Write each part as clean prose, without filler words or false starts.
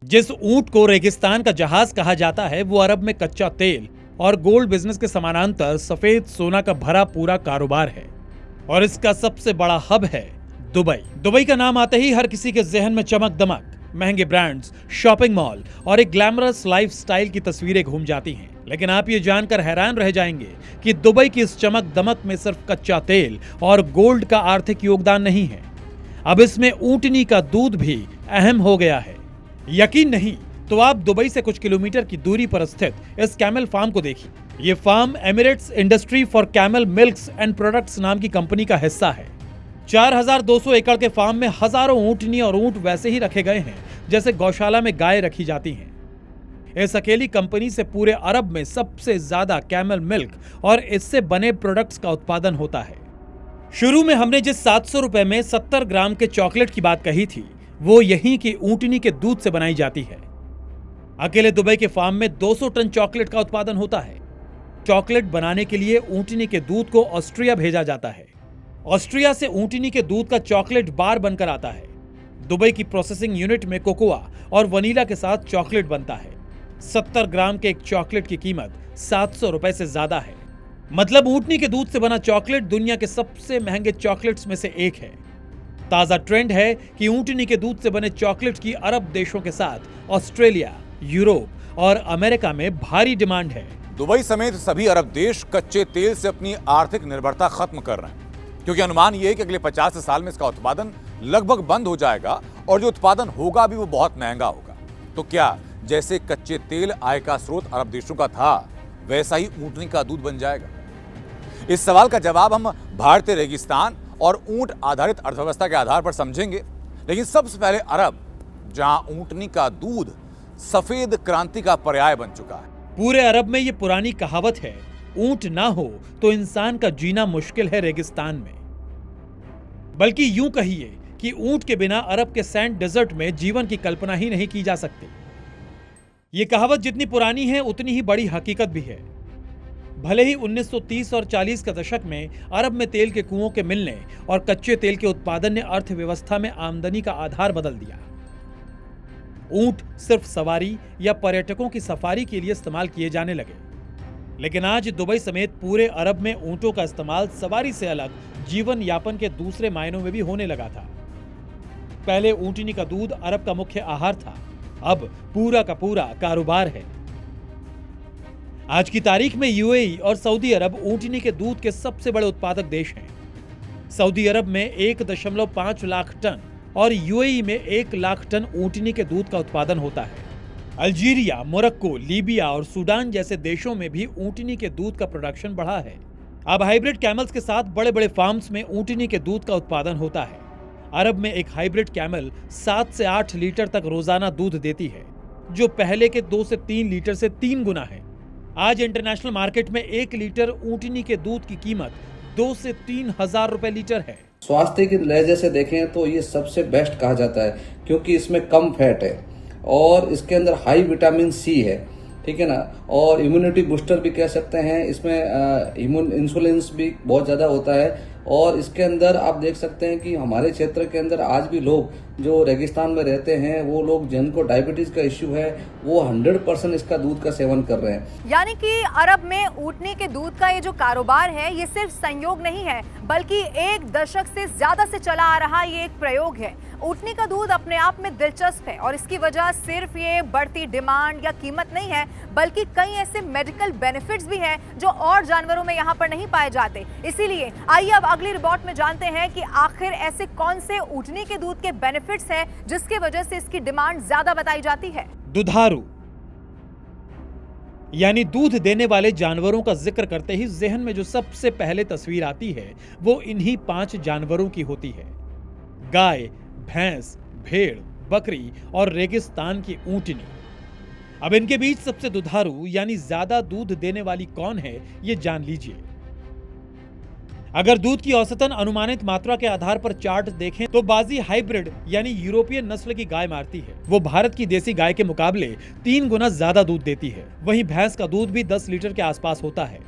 जिस ऊंट को रेगिस्तान का जहाज कहा जाता है वो अरब में कच्चा तेल और गोल्ड बिजनेस के समानांतर सफेद सोना का भरा पूरा कारोबार है और इसका सबसे बड़ा हब है दुबई। दुबई का नाम आते ही हर किसी के जहन में चमक दमक, महंगे ब्रांड्स, शॉपिंग मॉल और एक ग्लैमरस लाइफस्टाइल की तस्वीरें घूम जाती हैं। लेकिन आप ये जानकर हैरान रह जाएंगे कि दुबई की इस चमक दमक में सिर्फ कच्चा तेल और गोल्ड का आर्थिक योगदान नहीं है, अब इसमें ऊंटनी का दूध भी अहम हो गया है। यकीन नहीं तो आप दुबई से कुछ किलोमीटर की दूरी पर स्थित इस कैमल फार्म को देखिए। ये farm Emirates industry for camel milks and products नाम की कंपनी का हिस्सा है। 4200 एकड़ के फार्म में हजारों ऊंटनी और ऊंट वैसे ही रखे गए हैं जैसे गौशाला में गाय रखी जाती हैं। इस अकेली कंपनी से पूरे अरब में सबसे ज्यादा कैमल मिल्क और इससे बने प्रोडक्ट्स का उत्पादन होता है। शुरू में हमने जिस 700 रुपए में 70 ग्राम के चॉकलेट की बात कही थी वो यहीं की ऊंटनी के दूध से बनाई जाती है। अकेले दुबई के फार्म में 200 टन चॉकलेट का उत्पादन होता है। चॉकलेट बनाने के लिए ऊंटनी के दूध को ऑस्ट्रिया भेजा जाता है। ऑस्ट्रिया से ऊंटनी के दूध का चॉकलेट बार बनकर आता है। दुबई की प्रोसेसिंग यूनिट में कोकोआ और वनीला के साथ चॉकलेट बनता है। 70 ग्राम के एक चॉकलेट की कीमत 700 रुपए से ज्यादा है। मतलब ऊंटनी के दूध से बना चॉकलेट दुनिया के सबसे महंगे चॉकलेट्स में से एक है। ताजा ट्रेंड है कि ऊंटनी के दूध से बने चॉकलेट की अरब देशों के साथ ऑस्ट्रेलिया, यूरोप और अमेरिका में भारी डिमांड है। दुबई समेत सभी अरब देश कच्चे तेल से अपनी आर्थिक निर्भरता खत्म कर रहे हैं, क्योंकि अनुमान यह है कि अगले 50 साल में इसका उत्पादन लगभग बंद हो जाएगा और जो उत्पादन होगा भी वो बहुत महंगा होगा। तो क्या जैसे कच्चे तेल आय का स्रोत अरब देशों का था वैसा ही ऊंटनी का दूध बन जाएगा? इस सवाल का जवाब हम भारतीय रेगिस्तान और ऊंट आधारित अर्थव्यवस्था के आधार पर समझेंगे। लेकिन सबसे पहले अरब, जहां ऊंटनी का दूध सफेद क्रांति का पर्याय बन चुका है। पूरे अरब में ये पुरानी कहावत है, ऊंट ना हो तो इंसान का जीना मुश्किल है रेगिस्तान में। बल्कि यूं कहिए कि ऊंट के बिना अरब के सैंड डेजर्ट में जीवन की कल्पना ही नहीं की जा सकती। ये कहावत जितनी पुरानी है उतनी ही बड़ी हकीकत भी है। भले ही 1930 और 40 का दशक में अरब में तेल के कुओं के मिलने और कच्चे तेल के उत्पादन ने अर्थव्यवस्था में आमदनी का आधार बदल दिया। ऊंट सिर्फ सवारी या पर्यटकों की सफारी के लिए इस्तेमाल किए जाने लगे, लेकिन आज दुबई समेत पूरे अरब में ऊंटों का इस्तेमाल सवारी से अलग जीवन यापन के दूसरे मायनों में भी होने लगा था। पहले ऊंटनी का दूध अरब का मुख्य आहार था, अब पूरा का पूरा कारोबार है। आज की तारीख में यूएई और सऊदी अरब ऊंटनी के दूध के सबसे बड़े उत्पादक देश हैं। सऊदी अरब में 1.5 लाख टन और यूएई में 1 लाख टन ऊंटनी के दूध का उत्पादन होता है। अल्जीरिया, मोरक्को, लीबिया और सूडान जैसे देशों में भी ऊंटनी के दूध का प्रोडक्शन बढ़ा है। अब हाइब्रिड कैमल्स के साथ बड़े बड़े फार्म्स में ऊंटनी के दूध का उत्पादन होता है। अरब में एक हाइब्रिड कैमल 7 से 8 लीटर तक रोजाना दूध देती है, जो पहले के 2 से 3 लीटर से 3 गुना है। आज इंटरनेशनल मार्केट में 1 लीटर ऊंटनी के दूध की कीमत 2 से 3 हजार रुपए लीटर है। स्वास्थ्य के लहजे से देखें तो ये सबसे बेस्ट कहा जाता है, क्योंकि इसमें कम फैट है और इसके अंदर हाई विटामिन सी है, ठीक है ना। और इम्यूनिटी बूस्टर भी कह सकते हैं। इसमें इंसुलिन भी बहुत ज्यादा होता है। और इसके अंदर आप देख सकते हैं कि हमारे क्षेत्र के अंदर आज भी लोग जो रेगिस्तान में रहते हैं वो लोग जिनको डायबिटीज का इश्यू है वो 100% इसका दूध का सेवन कर रहे हैं। यानी कि अरब में ऊंटनी के दूध का ये जो कारोबार है ये सिर्फ संयोग नहीं है, बल्कि 1 दशक से ज्यादा से चला आ रहा ये एक प्रयोग है। ऊंटनी का दूध अपने आप में दिलचस्प है और इसकी वजह सिर्फ ये बढ़ती डिमांड या कीमत नहीं है, बल्कि कई ऐसे मेडिकल बेनिफिट्स भी हैं जो और जानवरों में यहाँ पर नहीं पाए जाते। इसीलिए आइए अब अगली रिपोर्ट में जानते हैं कि आखिर ऐसे कौन से ऊंटनी के दूध के बेनिफिट्स हैं जिसकी वजह से इसकी डिमांड ज्यादा बताई जाती है। दुधारू यानी दूध देने वाले जानवरों का जिक्र करते ही जहन में जो सबसे पहले तस्वीर आती है वो इन्हीं 5 जानवरों की होती है। गाय, भैंस, भेड़, बकरी और रेगिस्तान की ऊंटनी। अब इनके बीच सबसे दुधारू यानी ज्यादा दूध देने वाली कौन है ये जान लीजिए। अगर दूध की औसतन अनुमानित मात्रा के आधार पर चार्ट देखें तो बाजी हाइब्रिड यानी यूरोपियन नस्ल की गाय मारती है। वो भारत की देसी गाय के मुकाबले 3 गुना ज्यादा दूध देती है। वहीं भैंस का दूध भी 10 लीटर के आसपास होता है।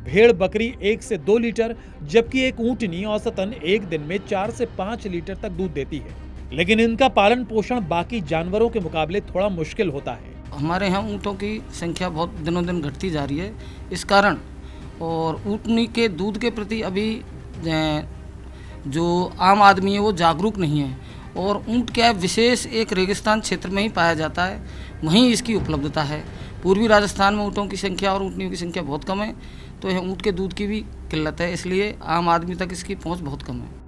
भेड़ बकरी 1 से 2 लीटर, जबकि एक ऊंटनी औसतन एक दिन में 4 से 5 लीटर तक दूध देती है। लेकिन इनका पालन पोषण बाकी जानवरों के मुकाबले थोड़ा मुश्किल होता है। हमारे यहाँ ऊँटों की संख्या बहुत दिनों दिन घटती जा रही है, इस कारण और ऊँटनी के दूध के प्रति अभी जो आम आदमी है वो जागरूक नहीं है, और ऊँट क्या है विशेष एक रेगिस्तान क्षेत्र में ही पाया जाता है, वहीं इसकी उपलब्धता है। पूर्वी राजस्थान में ऊँटों की संख्या और ऊँटनियों की संख्या बहुत कम है, तो यह ऊँट के दूध की भी किल्लत है, इसलिए आम आदमी तक इसकी पहुँच बहुत कम है।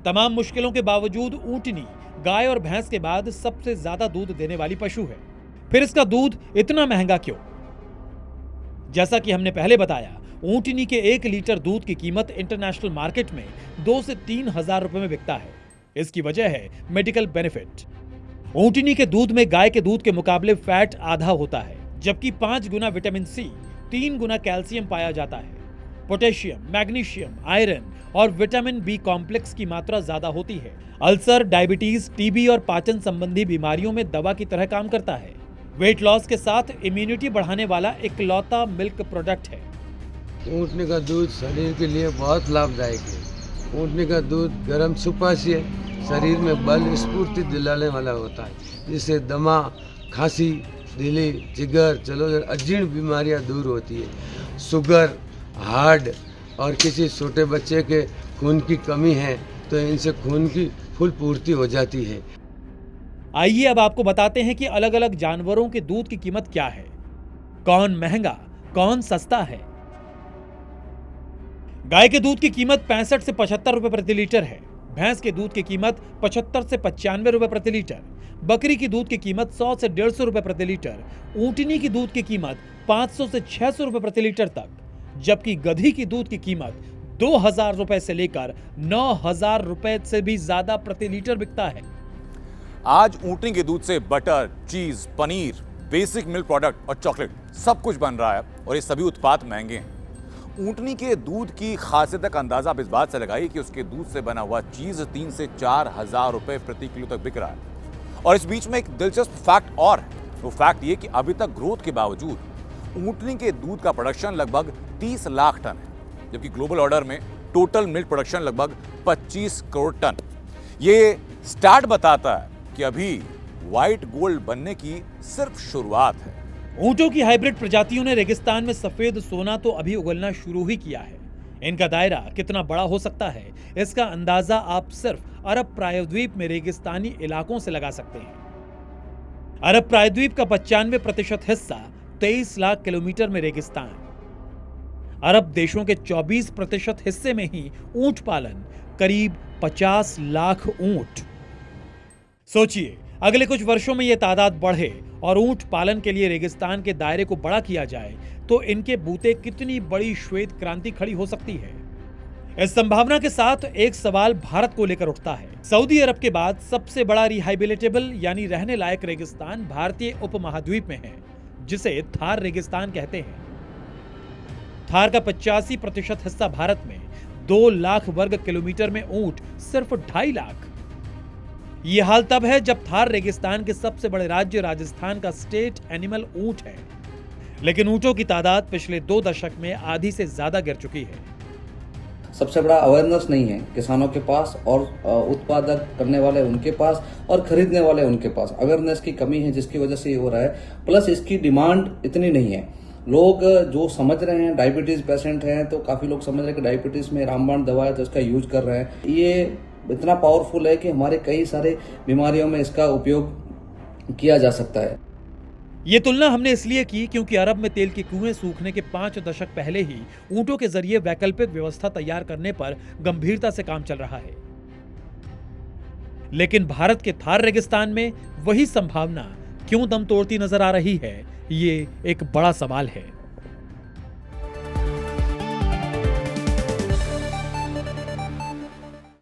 तमाम मुश्किलों के बावजूद ऊँटनी गाय और भैंस के बाद सबसे ज्यादा दूध देने वाली पशु है। फिर इसका दूध इतना महंगा क्यों? जैसा कि हमने पहले बताया, ऊँटनी के 1 लीटर दूध की कीमत इंटरनेशनल मार्केट में 2 से 3 हजार रुपए में बिकता है। इसकी वजह है मेडिकल बेनिफिट। ऊँटनी के दूध में गाय के दूध के मुकाबले फैट आधा होता है, जबकि 5 गुना विटामिन सी, 3 गुना कैल्शियम पाया जाता है। पोटेशियम, मैग्नीशियम, आयरन और विटामिन बी कॉम्प्लेक्स की मात्रा ज्यादा होती है। अल्सर, डायबिटीज, टीबी और पाचन संबंधी बीमारियों में दवा की तरह काम करता है। वेट लॉस के साथ इम्यूनिटी बढ़ाने वाला इकलौता मिल्क प्रोडक्ट है। ऊँटनी का दूध शरीर के लिए बहुत लाभदायक है। ऊँटनी का दूध गर्म सुपाच्य शरीर में बल स्फूर्ति दिलाने वाला होता है, जिससे दमा, खांसी, दिली, जिगर, जलोदर, अजीर्ण बीमारियां दूर होती है। शुगर, हार्ट और किसी छोटे बच्चे के खून की कमी है तो इनसे खून की फुल पूर्ति हो जाती है। आइए अब आपको बताते हैं कि अलग अलग जानवरों के दूध की कीमत क्या है, कौन महंगा, कौन सस्ता है। गाय के दूध की कीमत 65 से 75 रुपए प्रति लीटर है। भैंस के दूध की कीमत 75 से 95 रुपए प्रति लीटर। बकरी की दूध की कीमत 100 से 150 रुपए प्रति लीटर। ऊँटनी की दूध की कीमत 500 से 600 रुपए प्रति लीटर तक, जबकि गधी की दूध की कीमत 2000 रुपए से लेकर 9000 रुपए से भी ज्यादा प्रति लीटर बिकता है। आज ऊँटनी के दूध से बटर, चीज, पनीर, बेसिक मिल्क प्रोडक्ट और चॉकलेट सब कुछ बन रहा है, और ये सभी उत्पाद महंगे हैं। ऊँटनी के दूध की खासियत का अंदाजा आप इस बात से लगाइए कि उसके दूध से बना हुआ चीज 3 से 4 हजार रुपए प्रति किलो तक बिक रहा है। और इस बीच में एक दिलचस्प फैक्ट और है, वो फैक्ट ये कि अभी तक ग्रोथ के बावजूद ऊँटनी के दूध का प्रोडक्शन लगभग 30 लाख टन है, जबकि ग्लोबल ऑर्डर में टोटल मिल्क प्रोडक्शन लगभग 25 करोड़ टन। ये स्टार्ट बताता है कि अभी व्हाइट गोल्ड बनने की सिर्फ शुरुआत है। ऊंटों की हाइब्रिड प्रजातियों ने रेगिस्तान में सफेद सोना तो अभी उगलना शुरू ही किया है। इनका दायरा कितना बड़ा हो सकता है, इसका अंदाजा आप सिर्फ अरब प्रायद्वीप में रेगिस्तानी इलाकों से लगा सकते हैं। अरब प्रायद्वीप का 95% हिस्सा 23 लाख किलोमीटर में रेगिस्तान। अरब देशों के 24% हिस्से में ही ऊंट पालन, करीब 50 लाख ऊंट। सोचिए, अगले कुछ वर्षों में यह तादाद बढ़े और ऊंट पालन के लिए रेगिस्तान के दायरे को बड़ा किया जाए तो इनके बूते कितनी बड़ी श्वेत क्रांति खड़ी हो सकती है। इस संभावना के साथ एक सवाल भारत को लेकर उठता है। सऊदी अरब के बाद सबसे बड़ा रिहाइबिलिटेबल यानी रहने लायक रेगिस्तान भारतीय उपमहाद्वीप में है, जिसे थार रेगिस्तान कहते हैं। थार का 85% हिस्सा भारत में, 2 लाख वर्ग किलोमीटर में ऊंट सिर्फ 2.5 लाख। ये हाल तब है जब थार रेगिस्तान के सबसे बड़े राज्य राजस्थान का स्टेट एनिमल ऊंट है, लेकिन ऊंटों की तादाद पिछले 2 दशक में आधी से ज्यादा गिर चुकी है। सबसे बड़ा अवेयरनेस नहीं है किसानों के पास, और उत्पादक करने वाले उनके पास और खरीदने वाले उनके पास अवेयरनेस की कमी है, जिसकी वजह से ये हो रहा है। प्लस इसकी डिमांड इतनी नहीं है। लोग जो समझ रहे हैं, डायबिटीज पेशेंट हैं तो काफी लोग समझ रहे हैं कि डायबिटीज में रामबाण दवा है तो इसका यूज कर रहे हैं। ये इतना पावरफुल है कि हमारे कई सारे बीमारियों में इसका उपयोग किया जा सकता है। ये तुलना हमने इसलिए की क्योंकि अरब में तेल के कुएं सूखने के 5 दशक पहले ही ऊंटों के जरिए वैकल्पिक व्यवस्था तैयार करने पर गंभीरता से काम चल रहा है। लेकिन भारत के थार रेगिस्तान में वही संभावना क्यों दम तोड़ती नजर आ रही है, ये एक बड़ा सवाल है।